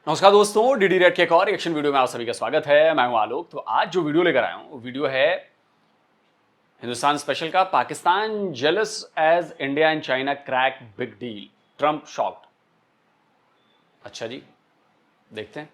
नमस्कार दोस्तों, DD red के एक और रिएक्शन वीडियो में आप सभी का स्वागत है। मैं हूं आलोक। तो आज जो वीडियो लेकर आया हूं वो वीडियो है हिंदुस्तान स्पेशल का। Pakistan jealous as India and China crack big deal, Trump shocked. अच्छा जी, देखते हैं।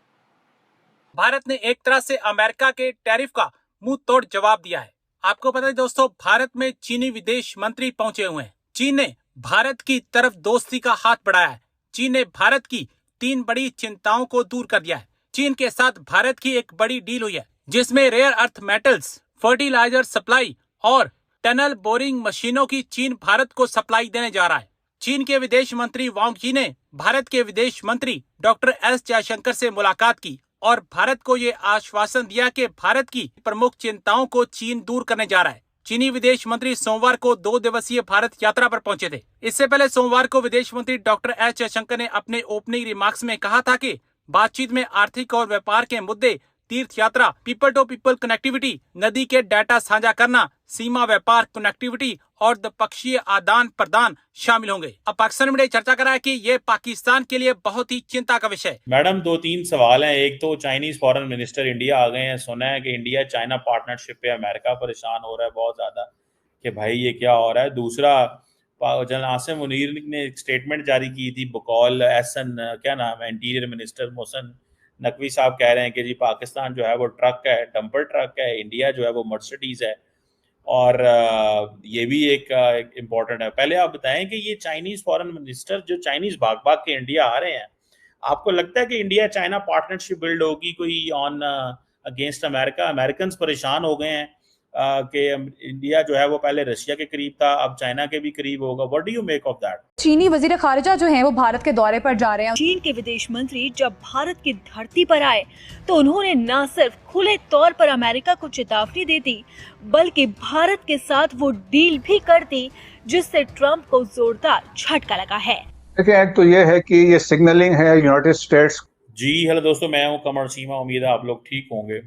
भारत ने एक तरह से अमेरिका के टैरिफ का मुंह तोड़ जवाब दिया है। आपको पता है दोस्तों, भारत में चीनी विदेश मंत्री पहुंचे हुए हैं। चीन ने भारत की तरफ दोस्ती का हाथ बढ़ाया है। चीन ने भारत की 3 बड़ी चिंताओं को दूर कर दिया है। चीन के साथ भारत की एक बड़ी डील हुई है, जिसमें rare earth metals, fertilizer supply और टनल बोरिंग मशीनों की चीन भारत को सप्लाई देने जा रहा है। चीन के विदेश मंत्री वांग यी ने भारत के विदेश मंत्री डॉक्टर एस जयशंकर से मुलाकात की और भारत को ये आश्वासन दिया कि भारत की प्रमुख चिंताओं को चीन दूर करने जा रहा है। चीनी विदेश मंत्री सोमवार को 2 दिवसीय भारत यात्रा पर पहुंचे थे। इससे पहले सोमवार को विदेश मंत्री डॉक्टर एस जयशंकर ने अपने ओपनिंग रिमार्क्स में कहा था कि बातचीत में आर्थिक और व्यापार के मुद्दे, तीर्थ यात्रा, पीपल टू पीपल कनेक्टिविटी, नदी के डाटा साझा करना, सीमा व्यापार कनेक्टिविटी और द्विपक्षीय आदान प्रदान शामिल होंगे। अब पाकिस्तान में चर्चा करा है कि ये पाकिस्तान के लिए बहुत ही चिंता का विषय है। मैडम 2-3 सवाल हैं। एक तो चाइनीज फॉरेन मिनिस्टर इंडिया आ गए हैं। सुना है कि इंडिया चाइना पार्टनरशिप पे अमेरिका परेशान हो रहा है बहुत ज्यादा कि भाई ये क्या हो रहा है। दूसरा, जनरल आसिम मुनीर ने एक स्टेटमेंट जारी की थी। बकौल एहसन, क्या नाम है, इंटीरियर मिनिस्टर मोहसिन नकवी साहब कह रहे हैं कि जी पाकिस्तान जो है वो ट्रक है, डंपर ट्रक है, इंडिया जो है वो मर्सिडीज है। और ये भी एक इम्पोर्टेंट है। पहले आप बताएं कि ये चाइनीज फॉरेन मिनिस्टर जो चाइनीज भाग भाग के इंडिया आ रहे हैं, आपको लगता है कि इंडिया चाइना पार्टनरशिप बिल्ड होगी कोई ऑन अगेंस्ट अमेरिका? अमेरिकन परेशान हो गए हैं कि इंडिया जो है वो पहले रशिया के करीब था, अब चाइना के भी करीब होगा। What do you make of that? चीनी वजीर खारिजा जो हैं वो भारत के दौरे पर जा रहे हैं। चीन के विदेश मंत्री जब भारत की धरती पर आए तो उन्होंने न सिर्फ खुले तौर पर अमेरिका को चेतावनी दे दी, बल्कि भारत के साथ वो डील भी कर दी जिससे ट्रंप को जोरदार झटका लगा है। देखिए, एक तो ये है कि ये सिग्नलिंग है यूनाइटेड स्टेट्स। जी हेलो दोस्तों, मैं हूं कमर सीमा। उम्मीद है आप लोग ठीक होंगे।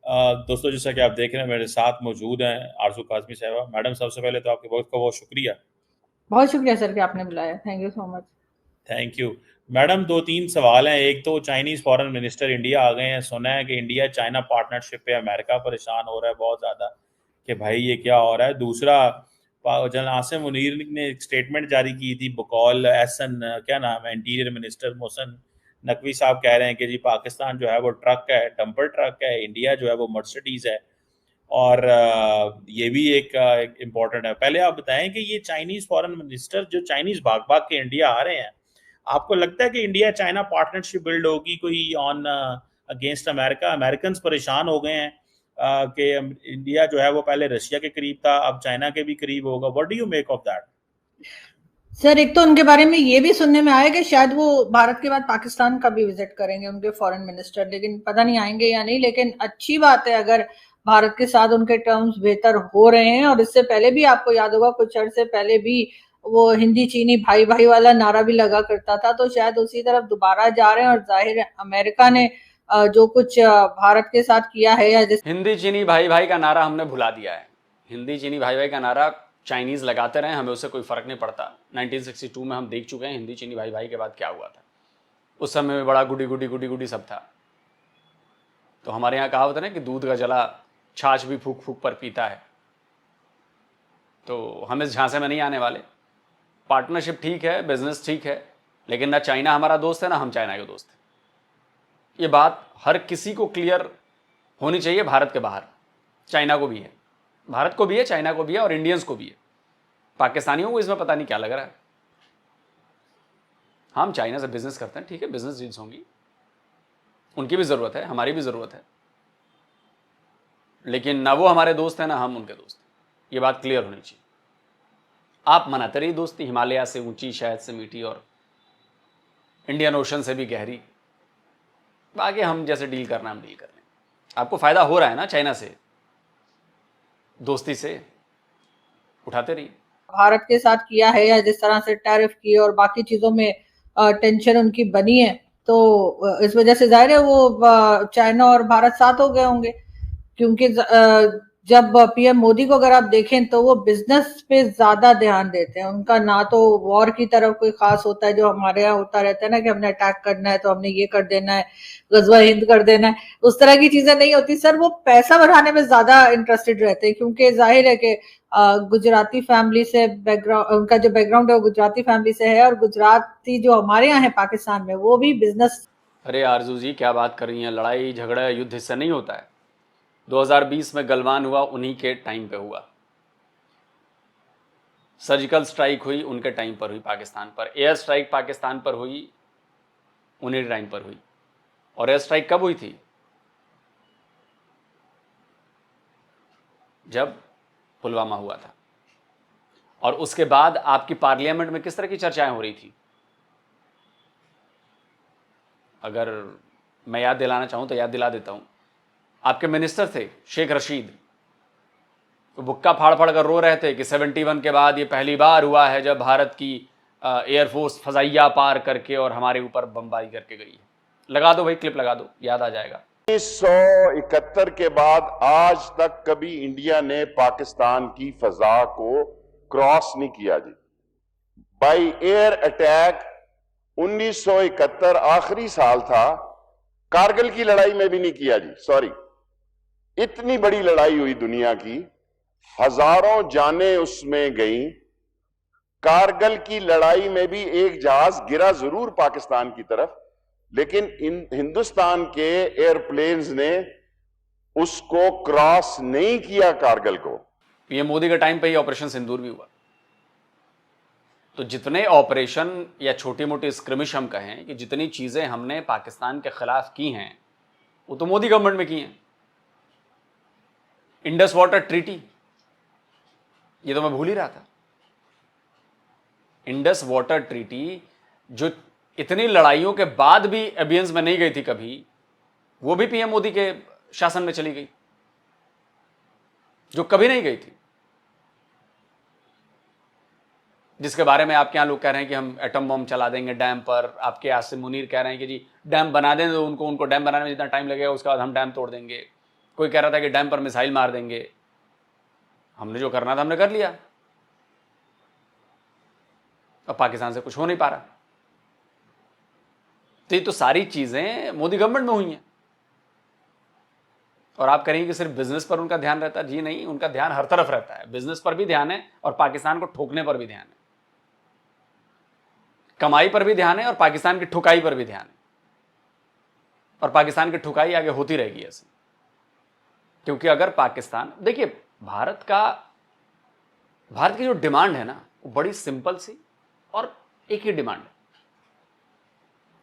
दोस्तों, जैसा कि आप देख रहे हैं, मेरे साथ मौजूद हैं आरजू काजमी साहबा। मैडम, सबसे पहले तो आपके वक्त का बहुत शुक्रिया। बहुत शुक्रिया सर कि आपने बुलाया। Thank you so much. Thank you. Madam 2-3 सवाल हैं। एक तो चाइनीज फॉरेन मिनिस्टर इंडिया आ गए हैं। सुना है कि इंडिया चाइना पार्टनरशिप पे अमेरिका परेशान हो रहा है बहुत ज़्यादा कि भाई ये क्या हो रहा है। दूसरा, जनरल आसिम मुनीर ने एक स्टेटमेंट जारी की थी। बकौल एहसन, क्या नाम है, इंटीरियर मिनिस्टर मोहसिन नकवी साहब कह रहे हैं कि जी पाकिस्तान जो है वो ट्रक है, डंपर ट्रक है, इंडिया जो है वो मर्सिडीज है। और ये भी एक इम्पोर्टेंट है। पहले आप बताएं कि ये चाइनीज फॉरेन मिनिस्टर जो चाइनीज भाग भाग के इंडिया आ रहे हैं, आपको लगता है कि इंडिया चाइना पार्टनरशिप बिल्ड होगी कोई ऑन अगेंस्ट अमेरिका? अमेरिकन परेशान हो गए हैं कि इंडिया जो है वो पहले रशिया के करीब था, अब चाइना के भी करीब होगा। What do you make of that? Sir, एक तो उनके बारे में ये भी सुनने में आया कि शायद वो भारत के बाद पाकिस्तान का भी विजिट करेंगे उनके फॉरेन मिनिस्टर, लेकिन पता नहीं आएंगे या नहीं। लेकिन अच्छी बात है अगर भारत के साथ उनके टर्म्स बेहतर हो रहे हैं। और इससे पहले भी आपको याद होगा, कुछ अर्से पहले भी वो हिंदी चीनी भाई भाई वाला नारा भी लगा करता था, तो शायद उसी तरफ दोबारा जा रहे हैं। और जाहिर है अमेरिका ने जो कुछ भारत के साथ किया है, या हिंदी चीनी भाई भाई का नारा हमने भुला दिया है। हिंदी चीनी भाई भाई का नारा चाइनीज लगाते रहे, हमें उससे कोई फर्क नहीं पड़ता। 1962 में हम देख चुके हैं हिंदी चीनी भाई भाई के बाद क्या हुआ था। उस समय में बड़ा गुडी गुडी गुडी गुडी सब था। तो हमारे यहाँ कहावत है ना कि दूध का जला छाछ भी फूक फूक पर पीता है। तो हम इस झांसे में नहीं आने वाले। पार्टनरशिप ठीक है, बिजनेस ठीक है, लेकिन ना चाइना हमारा दोस्त है ना हम चाइना के दोस्त हैं। ये बात हर किसी को क्लियर होनी चाहिए। भारत के बाहर चाइना को भी है, भारत को भी है, चाइना को भी है और इंडियंस को भी है। पाकिस्तानियों को इसमें पता नहीं क्या लग रहा है। हम चाइना से बिजनेस करते हैं, ठीक है, बिजनेस डील्स होंगी, उनकी भी ज़रूरत है, हमारी भी ज़रूरत है, लेकिन ना वो हमारे दोस्त हैं ना हम उनके दोस्त हैं। ये बात क्लियर होनी चाहिए। आप मनाते रहिए दोस्ती, हिमालय से ऊंची, शहद से मीठी और इंडियन ओशन से भी गहरी। आगे हम जैसे डील करना हम डील कर लें। आपको फ़ायदा हो रहा है ना चाइना से, दोस्ती से, उठाते रहिए। भारत के साथ किया है, या जिस तरह से टैरिफ की और बाकी चीजों में टेंशन उनकी बनी है, तो इस वजह से जाहिर है वो चाइना और भारत साथ हो गए होंगे। क्योंकि जब पीएम मोदी को अगर आप देखें तो वो बिजनेस पे ज्यादा ध्यान देते हैं। उनका ना तो वॉर की तरफ कोई खास होता है जो हमारे यहाँ होता रहता है ना कि हमने अटैक करना है तो हमने ये कर देना है, गजवा हिंद कर देना है, उस तरह की चीजें नहीं होती सर। वो पैसा बढ़ाने में ज्यादा इंटरेस्टेड रहते हैं क्योंकि जाहिर है कि गुजराती फैमिली से बैकग्राउंड, उनका जो बैकग्राउंड है वो गुजराती फैमिली से है, और गुजराती जो हमारे यहाँ है पाकिस्तान में वो भी बिजनेस। अरे आरजू जी क्या बात कर रही हैं, लड़ाई झगड़ा युद्ध इससे नहीं होता है। 2020 में गलवान हुआ उन्हीं के टाइम पे हुआ, सर्जिकल स्ट्राइक हुई उनके टाइम पर हुई पाकिस्तान पर, एयर स्ट्राइक पाकिस्तान पर हुई उन्हीं टाइम पर हुई। और एयर स्ट्राइक कब हुई थी? जब पुलवामा हुआ था। और उसके बाद आपकी पार्लियामेंट में किस तरह की चर्चाएं हो रही थी? अगर मैं याद दिलाना चाहूं तो याद दिला देता हूं। आपके मिनिस्टर थे शेख रशीद, तो बुक्का फाड़ फाड़ कर रो रहे थे कि 71 के बाद ये पहली बार हुआ है जब भारत की एयरफोर्स फजाइया पार करके और हमारे ऊपर बमबारी करके गई है। लगा दो भाई, क्लिप लगा दो, याद आ जाएगा। 1971 के बाद आज तक कभी इंडिया ने पाकिस्तान की फजा को क्रॉस नहीं किया जी। बाय एयर अटैक 1971 आखिरी साल था, कारगिल की लड़ाई में भी नहीं किया जी, सॉरी। इतनी बड़ी लड़ाई हुई दुनिया की, हजारों जानें उसमें गई। कारगिल की लड़ाई में भी एक जहाज गिरा जरूर पाकिस्तान की तरफ, लेकिन हिंदुस्तान के एयरप्लेन्स ने उसको क्रॉस नहीं किया कारगिल को। पीएम मोदी के टाइम पे ही ऑपरेशन सिंदूर भी हुआ। तो जितने ऑपरेशन या छोटी मोटी स्क्रिमिश हम कहें कि जितनी चीजें हमने पाकिस्तान के खिलाफ की हैं वो तो मोदी गवर्नमेंट में की हैं। इंडस वाटर ट्रीटी, ये तो मैं भूल ही रहा था। इंडस वाटर ट्रीटी जो इतनी लड़ाइयों के बाद भी एबियंस में नहीं गई थी कभी, वो भी पीएम मोदी के शासन में चली गई, जो कभी नहीं गई थी। जिसके बारे में आपके यहां लोग कह रहे हैं कि हम एटम बम चला देंगे डैम पर। आपके आसिम मुनीर कह रहे हैं कि जी डैम बना दें तो उनको डैम बनाने में जितना टाइम लगेगा उसके बाद हम डैम तोड़ देंगे। कोई कह रहा था कि डैम पर मिसाइल मार देंगे। हमने जो करना था हमने कर लिया, अब पाकिस्तान से कुछ हो नहीं पा रहा। तो ये तो सारी चीजें मोदी गवर्नमेंट में हुई हैं। और आप करेंगे कि सिर्फ बिजनेस पर उनका ध्यान रहता है, जी नहीं, उनका ध्यान हर तरफ रहता है। बिजनेस पर भी ध्यान है और पाकिस्तान को ठोकने पर भी ध्यान है, कमाई पर भी ध्यान है और पाकिस्तान की ठुकाई पर भी ध्यान है। और पाकिस्तान की ठुकाई आगे होती रहेगी ऐसे, क्योंकि अगर पाकिस्तान, देखिए भारत की जो डिमांड है ना वो बड़ी सिंपल सी और एक ही डिमांड है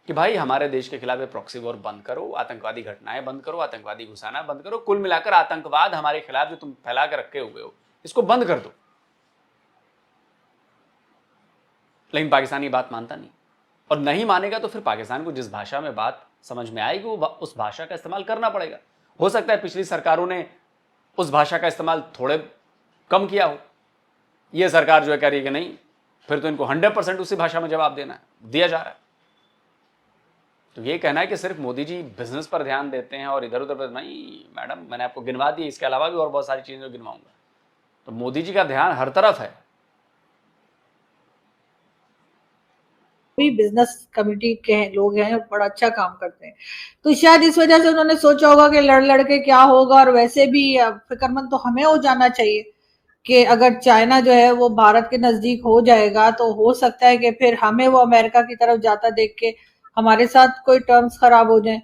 कि भाई हमारे देश के खिलाफ प्रॉक्सी वॉर बंद करो, आतंकवादी घटनाएं बंद करो, आतंकवादी घुसाना बंद करो। कुल मिलाकर आतंकवाद हमारे खिलाफ जो तुम फैला कर रखे हुए हो इसको बंद कर दो। लेकिन पाकिस्तान ये बात मानता नहीं, और नहीं मानेगा तो फिर पाकिस्तान को जिस भाषा में बात समझ में आएगी वो उस भाषा का इस्तेमाल करना पड़ेगा। हो सकता है पिछली सरकारों ने उस भाषा का इस्तेमाल थोड़े कम किया हो, ये सरकार जो है कह रही है कि नहीं, फिर तो इनको 100% उसी भाषा में जवाब देना है, दिया जा रहा है। तो ये कहना है कि सिर्फ मोदी जी बिजनेस पर ध्यान देते हैं और इधर उधर पर नहीं। मैडम मैंने आपको गिनवा दी, इसके अलावा भी और बहुत सारी चीजें गिनवाऊंगा। तो मोदी जी का ध्यान हर तरफ है। भी बिजनेस कम्युनिटी के लोग हैं, बड़ा अच्छा काम करते हैं, तो शायद इस वजह से उन्होंने सोचा होगा कि लड़ के क्या होगा। और वैसे भी फिक्रमंद तो हमें हो जाना चाहिए कि अगर चाइना जो है वो भारत के नजदीक हो जाएगा तो हो सकता है कि फिर हमें वो अमेरिका की तरफ जाता देख के हमारे साथ कोई टर्म्स खराब हो जाएं,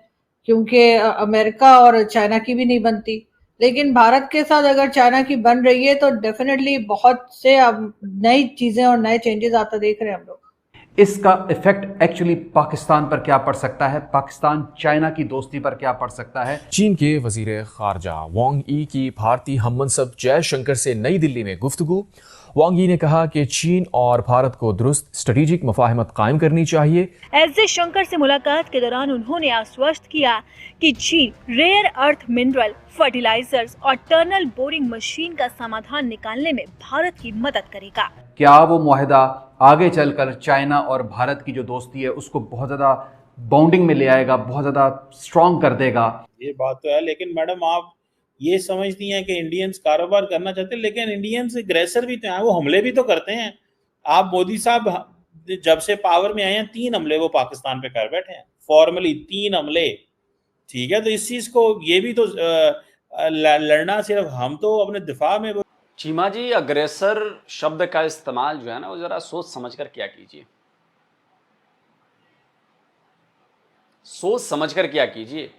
क्योंकि अमेरिका और चाइना की भी नहीं बनती। लेकिन भारत के साथ अगर चाइना की बन रही है तो डेफिनेटली बहुत से अब नई चीजें और नए चेंजेस आता देख रहे हैं हम लोग। इसका इफेक्ट एक्चुअली पाकिस्तान पर क्या पड़ सकता है, पाकिस्तान चाइना की दोस्ती पर क्या पड़ सकता है? चीन के वजीर खारजा वांग यी की भारतीय हममनसब जयशंकर से नई दिल्ली में गुफ्तगू। वांग यी ने कहा कि चीन और भारत को दुरुस्त स्ट्रेटेजिक मुफाहमत कायम करनी चाहिए। एस जयशंकर से मुलाकात के दौरान उन्होंने आश्वस्त किया कि चीन रेयर अर्थ मिनरल, फर्टिलाइजर्स और टनल बोरिंग मशीन का समाधान निकालने में भारत की मदद करेगा। क्या वो मुआहदा आगे चलकर चाइना और भारत की जो दोस्ती है उसको बहुत ज़्यादा बाउंडिंग में ले आएगा, बहुत ज़्यादा स्ट्रॉन्ग कर देगा? ये बात तो है, लेकिन मैडम आप ये समझती हैं कि इंडियंस कारोबार करना चाहते हैं, लेकिन इंडियंस एग्रेसर भी तो हैं, वो हमले भी तो करते हैं। आप मोदी साहब जब से पावर में आए हैं 3 हमले वो पाकिस्तान पे कर बैठे हैं, फॉर्मली 3 हमले। ठीक है, तो इस चीज को ये भी तो लड़ना सिर्फ हम तो अपने दिफा में। चीमा जी, अग्रेसर शब्द का इस्तेमाल जो है ना वो जरा सोच समझ कर क्या कीजिए, सोच समझ कर क्या कीजिए,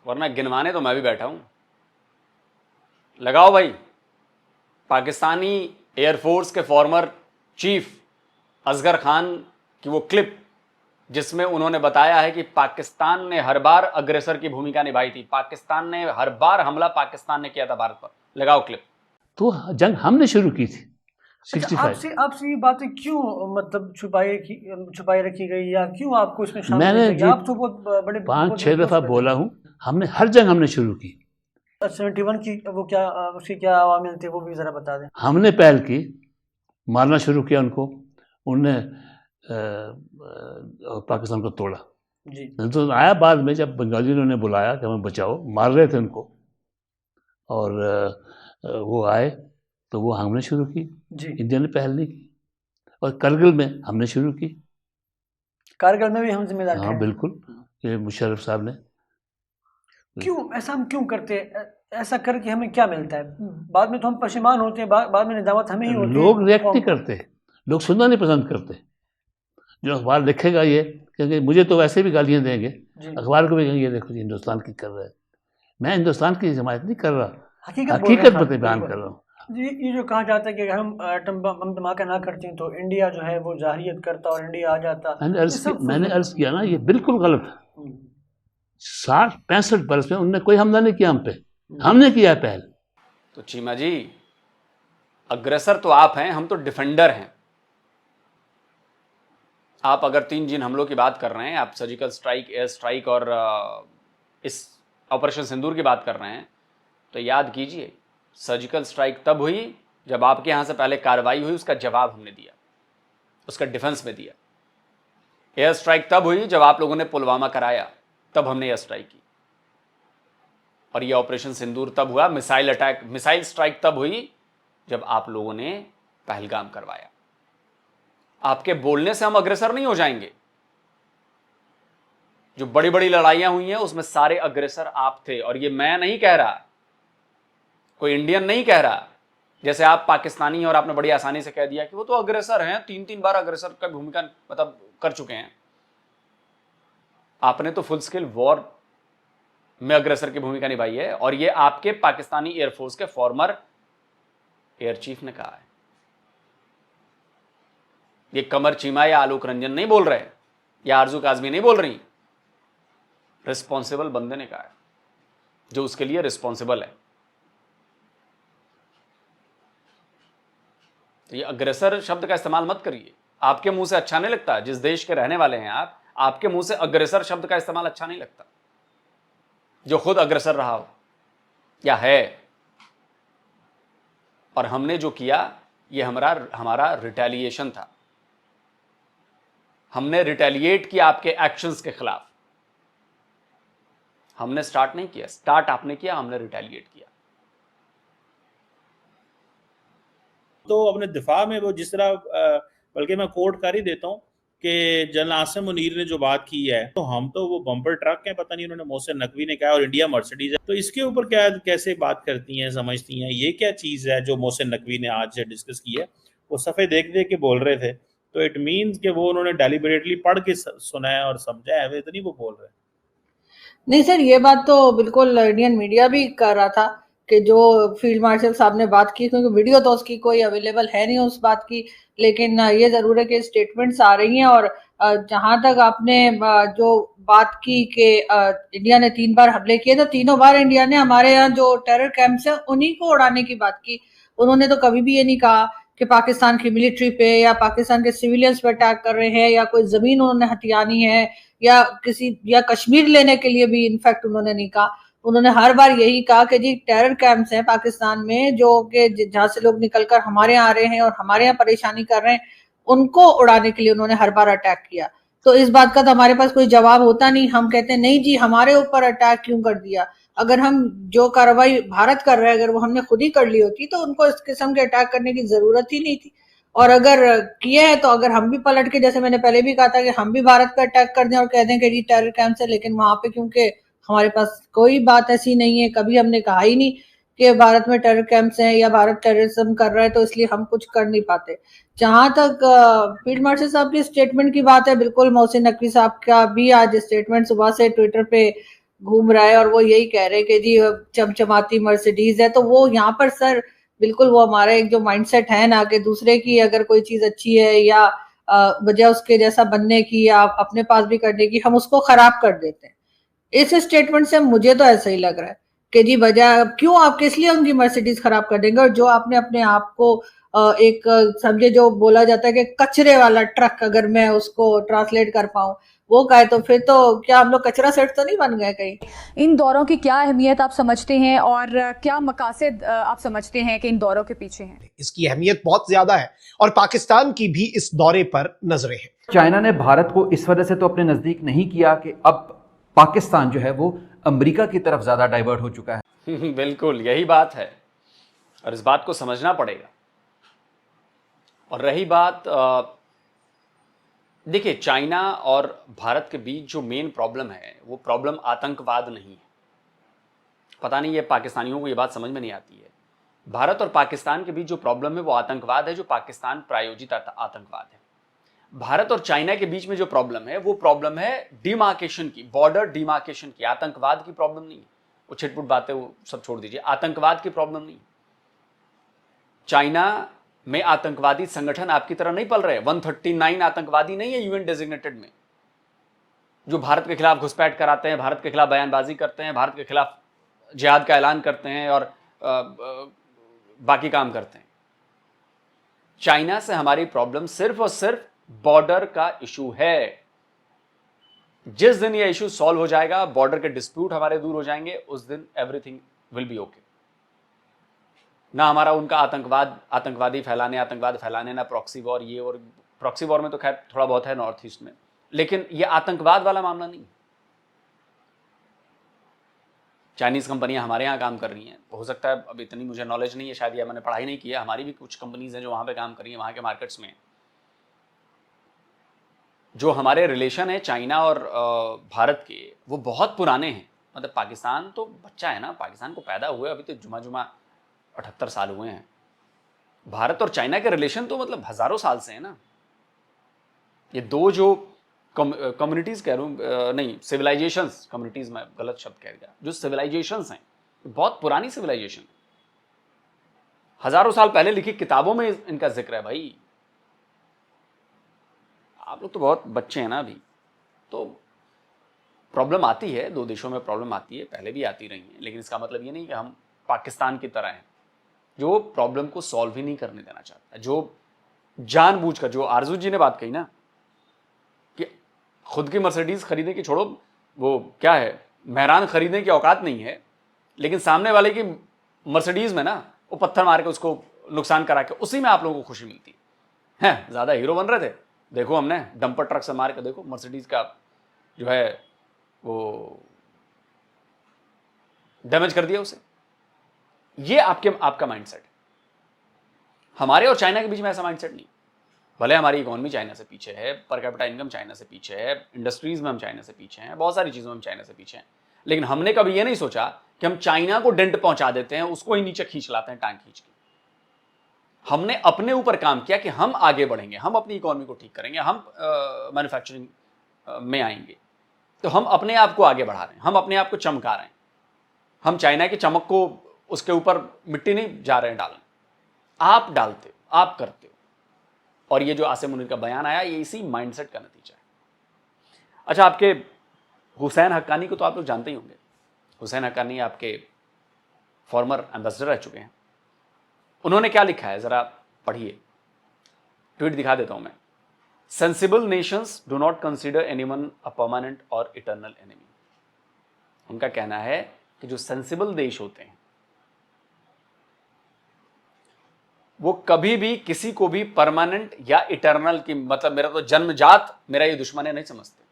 वरना गिनवाने तो मैं भी बैठा हूं। लगाओ भाई पाकिस्तानी एयरफोर्स के फॉर्मर चीफ असगर खान की वो क्लिप जिसमें उन्होंने बताया है कि पाकिस्तान ने हर बार अग्रेसर की भूमिका निभाई थी, पाकिस्तान ने हर बार हमला पाकिस्तान ने किया था भारत पर। लगाओ क्लिप। तो जंग हमने शुरू की थी 65। आपसे ये बातें क्यों मतलब छुपाई रखी गई, या क्यों आपको इसमें शामिल मैंने किया? आप तो बहुत बड़े 5-6 दफा बोला हूँ, हमने हर जंग हमने शुरू की। 71 की वो क्या उसकी क्या अवामिल थे वो भी जरा बता दें। हमने पहल की, मारना शुरू किया उनको, उनने पाकिस्तान को तोड़ा जी। तो आया बाद में जब बंगालियों ने बुलाया कि हमें बचाओ, मार रहे थे उनको, और वो आए तो वो हमने शुरू की जी। इंडिया ने पहल नहीं की। और करगिल में हमने शुरू की, कारगिल में भी हम जिम्मेदार हाँ थे। बिल्कुल, ये मुशर्रफ साहब ने। क्यों ऐसा हम क्यों करते हैं? ऐसा करके हमें क्या मिलता है? बाद में तो हम परेशान होते हैं, बाद में निजामत हमें ही होती है। लोग रिएक्ट नहीं करते, लोग सुनना नहीं पसंद करते। जो अखबार लिखेगा ये, क्योंकि मुझे तो वैसे भी गालियाँ देंगे, अखबार को भी कहेंगे ये देखो जी हिंदुस्तान की कर रहा है। मैं हिंदुस्तान की हिमायत नहीं कर रहा, हकीकत बयान कर रहा हूँ। ये जो कहा जाता है कि अगर हम एटम बम धमाका ना करते तो इंडिया जो है वो जाहिरियत करता और इंडिया आ जाता। मैंने अर्ज किया ना, ये बिल्कुल गलत है। 60-65 बरस में उनने कोई हमला नहीं किया हम पे, हमने किया है पहल। तो चीमा जी, अग्रेसर तो आप हैं, हम तो डिफेंडर हैं। आप अगर 3 जिन हमलों की बात कर रहे हैं, आप सर्जिकल स्ट्राइक, एयर स्ट्राइक और इस ऑपरेशन सिंदूर की बात कर रहे हैं, तो याद कीजिए सर्जिकल स्ट्राइक तब हुई जब आपके यहाँ से पहले कार्रवाई हुई, उसका जवाब हमने दिया, उसका डिफेंस में दिया। एयर स्ट्राइक तब हुई जब आप लोगों ने पुलवामा कराया, तब हमने एयर स्ट्राइक की। और ये ऑपरेशन सिंदूर तब हुआ, मिसाइल अटैक, मिसाइल स्ट्राइक तब हुई जब आप लोगों ने पहलगाम करवाया। आपके बोलने से हम अग्रेसर नहीं हो जाएंगे। जो बड़ी बड़ी लड़ाइयां हुई हैं उसमें सारे अग्रेसर आप थे, और ये मैं नहीं कह रहा, कोई इंडियन नहीं कह रहा। जैसे आप पाकिस्तानी और आपने बड़ी आसानी से कह दिया कि वो तो अग्रेसर हैं, 3-3 बार अग्रेसर का भूमिका मतलब कर चुके हैं। आपने तो फुल स्केल वॉर में अग्रेसर की भूमिका निभाई है, और ये आपके पाकिस्तानी एयरफोर्स के फॉर्मर एयर चीफ ने कहा है। ये कमर चीमा या आलोक रंजन नहीं बोल रहे, या आरजू काजमी नहीं बोल रही, रिस्पॉन्सिबल बंदे ने कहा है, जो उसके लिए रिस्पॉन्सिबल है। तो ये अग्रेसर शब्द का इस्तेमाल मत करिए, आपके मुंह से अच्छा नहीं लगता। जिस देश के रहने वाले हैं आप, आपके मुंह से अग्रेसर शब्द का इस्तेमाल अच्छा नहीं लगता, जो खुद अग्रेसर रहा हो या है। और हमने जो किया ये हमारा रिटेलिएशन था। हमने रिटेलिएट किया आपके एक्शंस के खिलाफ। हमने स्टार्ट नहीं किया, स्टार्ट आपने किया, हमने रिटेलिएट किया। तो अपने दिफा में वो जिस तरह, बल्कि मैं कोट कर ही देता हूँ कि जनरल आसिम मुनीर ने जो बात की है, तो हम तो वो बम्पर ट्रक हैं, पता नहीं उन्होंने मोहसिन नकवी ने कहा, और इंडिया मर्सिडीज है। तो इसके ऊपर क्या कैसे बात करती हैं, समझती हैं, ये क्या चीज़ है जो मोहसिन नकवी ने आज डिस्कस की है? वो सफ़े देख देख के बोल रहे थे, तो इट मीन्स कि वो उन्होंने डेलिबरेटली पढ़ के सुना है और समझा है, तो नहीं वो बोल रहे। नहीं सर, ये बात तो बिल्कुल इंडियन मीडिया भी कर रहा था कि जो फील्ड मार्शल साहब ने बात की, क्योंकि वीडियो तो उसकी कोई अवेलेबल है नहीं उस बात की, लेकिन ये जरूर है कि स्टेटमेंट्स आ रही हैं। और जहां तक आपने जो बात की कि इंडिया ने 3 बार हमले किए, तो तीनों बार इंडिया ने हमारे यहाँ जो टेरर कैंप्स हैं उन्हीं को उड़ाने की बात की। उन्होंने तो कभी भी ये नहीं कहा कि पाकिस्तान की मिलिट्री पे या पाकिस्तान के सिविलियंस पे अटैक कर रहे हैं, या कोई जमीन उन्होंने हथियानी है, या कश्मीर लेने के लिए भी इनफैक्ट उन्होंने नहीं कहा। उन्होंने हर बार यही कहा कि जी टेरर कैंप्स हैं पाकिस्तान में, जो कि जहां से लोग निकलकर हमारे यहाँ आ रहे हैं और हमारे यहाँ परेशानी कर रहे हैं, उनको उड़ाने के लिए उन्होंने हर बार अटैक किया। तो इस बात का तो हमारे पास कोई जवाब होता नहीं। हम कहते हैं नहीं जी हमारे ऊपर अटैक क्यों कर दिया, अगर हम जो कार्रवाई भारत कर रहा है अगर वो हमने खुद ही कर ली होती तो उनको इस किस्म के अटैक करने की जरूरत ही नहीं थी। और अगर किए हैं तो अगर हम भी पलट के, जैसे मैंने पहले भी कहा था कि हम भी भारत पे अटैक कर दें और कह दें कि जी टेरर कैंप है, लेकिन वहां पे क्योंकि हमारे पास कोई बात ऐसी नहीं है, कभी हमने कहा ही नहीं कि भारत में टेरर कैंप्स हैं या भारत टेररिज्म कर रहा है, तो इसलिए हम कुछ कर नहीं पाते। जहां तक फील्ड मार्शल साहब की स्टेटमेंट की बात है, बिल्कुल मोहसिन नकवी साहब का भी आज स्टेटमेंट सुबह से ट्विटर पे घूम रहा है और वो यही कह रहे हैं कि जी चमचमाती मर्सिडीज है। तो वो यहाँ पर सर बिल्कुल वो हमारा एक जो माइंडसेट है ना कि दूसरे की अगर कोई चीज अच्छी है या वजह उसके जैसा बनने की या अपने पास भी करने की, हम उसको खराब कर देते हैं। इस स्टेटमेंट से मुझे तो ऐसा ही लग रहा है कि जी वजह क्यों आप किस लिए उनकी मर्सिडीज खराब कर देंगे। और जो आपने अपने आप को एक समझे, जो बोला जाता है कि कचरे वाला ट्रक, अगर मैं उसको ट्रांसलेट कर पाऊं वो कहे, तो फिर तो क्या हम लोग कचरा सेट तो नहीं बन गए कहीं। इन दौरों की क्या अहमियत आप समझते हैं और क्या मकासद आप समझते हैं कि इन दौरों के पीछे हैं? इसकी अहमियत बहुत ज्यादा है और पाकिस्तान की भी इस दौरे पर नजरें हैं। चाइना ने भारत को इस वजह से तो अपने नजदीक नहीं किया कि अब पाकिस्तान जो है वो अमेरिका की तरफ ज्यादा डाइवर्ट हो चुका है। बिल्कुल यही बात है और इस बात को समझना पड़ेगा। और रही बात, देखिए चाइना और भारत के बीच जो मेन प्रॉब्लम है वो प्रॉब्लम आतंकवाद नहीं है। पता नहीं ये पाकिस्तानियों को ये बात समझ में नहीं आती है। भारत और पाकिस्तान के बीच जो प्रॉब्लम है वो आतंकवाद है, जो पाकिस्तान प्रायोजित आतंकवाद है। भारत और चाइना के बीच में जो प्रॉब्लम है वो प्रॉब्लम है डिमार्केशन की, बॉर्डर डिमार्केशन की। आतंकवाद की प्रॉब्लम नहीं है। वो छिटपुट बातें वो सब छोड़ दीजिए, आतंकवाद की प्रॉब्लम नहीं। चाइना में आतंकवादी संगठन आपकी तरह नहीं पल रहे। 139 आतंकवादी नहीं है यूएन डेजिग्नेटेड में, जो भारत के खिलाफ घुसपैठ कराते हैं, भारत के खिलाफ बयानबाजी करते हैं, भारत के खिलाफ जिहाद का ऐलान करते हैं और बाकी काम करते हैं। चाइना से हमारी प्रॉब्लम सिर्फ और सिर्फ बॉर्डर का इशू है। जिस दिन यह इशू सॉल्व हो जाएगा, बॉर्डर के डिस्प्यूट हमारे दूर हो जाएंगे, उस दिन एवरीथिंग विल बी ओके। ना हमारा उनका आतंकवाद फैलाने, ना प्रॉक्सी वॉर, ये और प्रॉक्सी वॉर में तो खैर थोड़ा बहुत है नॉर्थ ईस्ट में, लेकिन ये आतंकवाद वाला मामला नहीं। चाइनीज कंपनियां हमारे यहाँ काम कर रही हैं, हो सकता है अब इतनी मुझे नॉलेज नहीं है, शायद या मैंने पढ़ाई नहीं की है, हमारी भी कुछ कंपनीज हैं जो वहां पे काम कर रही हैं, वहां के मार्केट्स में। जो हमारे रिलेशन है चाइना और भारत के, वो बहुत पुराने हैं। मतलब पाकिस्तान तो बच्चा है ना, पाकिस्तान को पैदा हुए अभी तो जुमा 78 साल हुए हैं। भारत और चाइना के रिलेशन तो मतलब हजारों साल से है ना। ये दो जो कम्युनिटीज कह रहा हूँ, नहीं सिविलाइजेशंस, कम्युनिटीज में गलत शब्द कह दिया, जो सिविलाइजेशंस हैं बहुत पुरानी सिविलाइजेशन, हजारों साल पहले लिखी किताबों में इनका जिक्र है। भाई आप लोग तो बहुत बच्चे हैं ना अभी, तो प्रॉब्लम आती है, दो देशों में प्रॉब्लम आती है, पहले भी आती रही है, लेकिन इसका मतलब ये नहीं कि हम पाकिस्तान की तरह हैं जो प्रॉब्लम को सॉल्व ही नहीं करने देना चाहता, जो जानबूझकर, जो आरजू जी ने बात कही ना कि खुद की मर्सिडीज खरीदने की छोड़ो, वो क्या है, मेहरान खरीदने की औकात नहीं है, लेकिन सामने वाले की मर्सिडीज में ना वो पत्थर मार के उसको नुकसान करा के उसी में आप लोगों को खुशी मिलती है। ज्यादा हीरो बन रहे थे, देखो हमने डंपर ट्रक से मार के देखो मर्सिडीज का जो है वो डैमेज कर दिया उसे। ये आपका माइंडसेट है। हमारे और चाइना के बीच में ऐसा माइंडसेट नहीं। भले हमारी इकोनॉमी चाइना से पीछे है, पर कैपिटा इनकम चाइना से पीछे है, इंडस्ट्रीज में हम चाइना से पीछे हैं, बहुत सारी चीजों में हम चाइना से पीछे हैं, लेकिन हमने कभी ये नहीं सोचा कि हम चाइना को डेंट पहुंचा देते हैं, उसको ही नीचे खींच लाते हैं टांग खींच के। हमने अपने ऊपर काम किया कि हम आगे बढ़ेंगे, हम अपनी इकोनॉमी को ठीक करेंगे, हम मैन्युफैक्चरिंग में आएंगे, तो हम अपने आप को आगे बढ़ा रहे हैं, हम अपने आप को चमका रहे हैं। हम चाइना की चमक को उसके ऊपर मिट्टी नहीं जा रहे हैं डालने, आप डालते हो, आप करते हो। और ये जो आसिम मुनीर का बयान आया, ये इसी माइंडसेट का नतीजा है। अच्छा, आपके हुसैन हक्कानी को तो आप लोग जानते ही होंगे। हुसैन हक्कानी आपके फॉर्मर एम्बेसडर रह चुके हैं। उन्होंने क्या लिखा है जरा पढ़िए, ट्वीट दिखा देता हूं मैं। Sensible Nations do not consider anyone a permanent और इटर्नल एनिमी। उनका कहना है कि जो सेंसिबल देश होते हैं वो कभी भी किसी को भी परमानेंट या इटर्नल की, मतलब मेरा तो जन्मजात मेरा ये दुश्मन है, नहीं समझते।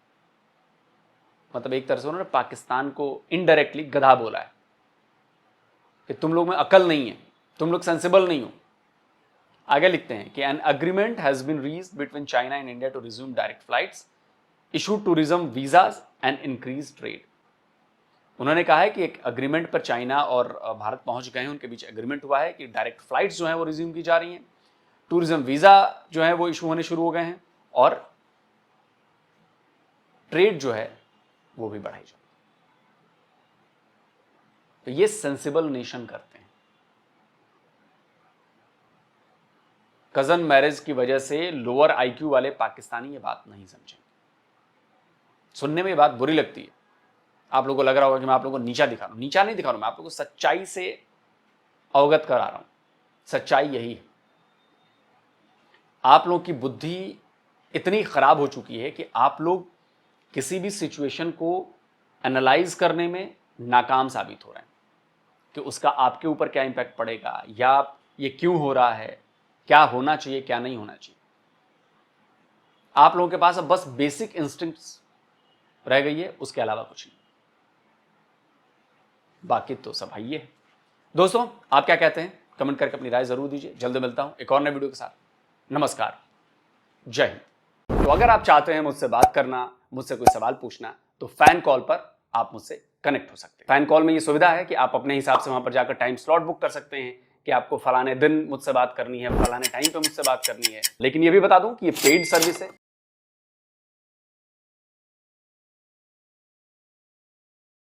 मतलब एक तरह से उन्होंने पाकिस्तान को इनडायरेक्टली गधा बोला है। कि तुम लोग में अकल नहीं है, तुम लोग सेंसिबल नहीं हो। आगे लिखते हैं कि an agreement has been reached between China and India to resume direct flights, issue tourism visas and increase trade. उन्होंने कहा है कि एक अग्रीमेंट पर चाइना और भारत पहुंच गए हैं, उनके बीच एग्रीमेंट हुआ है कि डायरेक्ट फ्लाइट्स जो हैं वो रिज्यूम की जा रही हैं, टूरिज्म वीजा जो है वो इशू होने शुरू हो गए हैं और ट्रेड जो है वो भी बढ़ाई जाए। तो ये सेंसिबल नेशन करते हैं। कजन मैरिज की वजह से लोअर आईक्यू वाले पाकिस्तानी ये बात नहीं समझेंगे। सुनने में ये बात बुरी लगती है, आप लोगों को लग रहा होगा कि मैं आप लोगों को नीचा दिखा रहा हूं। नीचा नहीं दिखा रहा हूं, मैं आप लोगों को सच्चाई से अवगत करा रहा हूं। सच्चाई यही है, आप लोगों की बुद्धि इतनी खराब हो चुकी है कि आप लोग किसी भी सिचुएशन को एनालाइज करने में नाकाम साबित हो रहे हैं कि उसका आपके ऊपर क्या इंपैक्ट पड़ेगा, या ये क्यों हो रहा है, क्या होना चाहिए, क्या नहीं होना चाहिए। आप लोगों के पास अब बस बेसिक इंस्टिंक्ट्स रह गई है, उसके अलावा कुछ नहीं। बाकी तो सब है। दोस्तों, आप क्या कहते हैं? कमेंट करके अपनी राय जरूर दीजिए। जल्द मिलता हूं एक और नए वीडियो के साथ। नमस्कार, जय हिंद। तो अगर आप चाहते हैं मुझसे बात करना, मुझसे कोई सवाल पूछना, तो फैन कॉल पर आप मुझसे कनेक्ट हो सकते हैं। फैन कॉल में ये सुविधा है कि आप अपने हिसाब से वहां पर जाकर टाइम स्लॉट बुक कर सकते हैं कि आपको फलाने दिन मुझसे बात करनी है, फलाने टाइम पे मुझसे बात करनी है। लेकिन ये भी बता दूं कि ये पेड सर्विस है,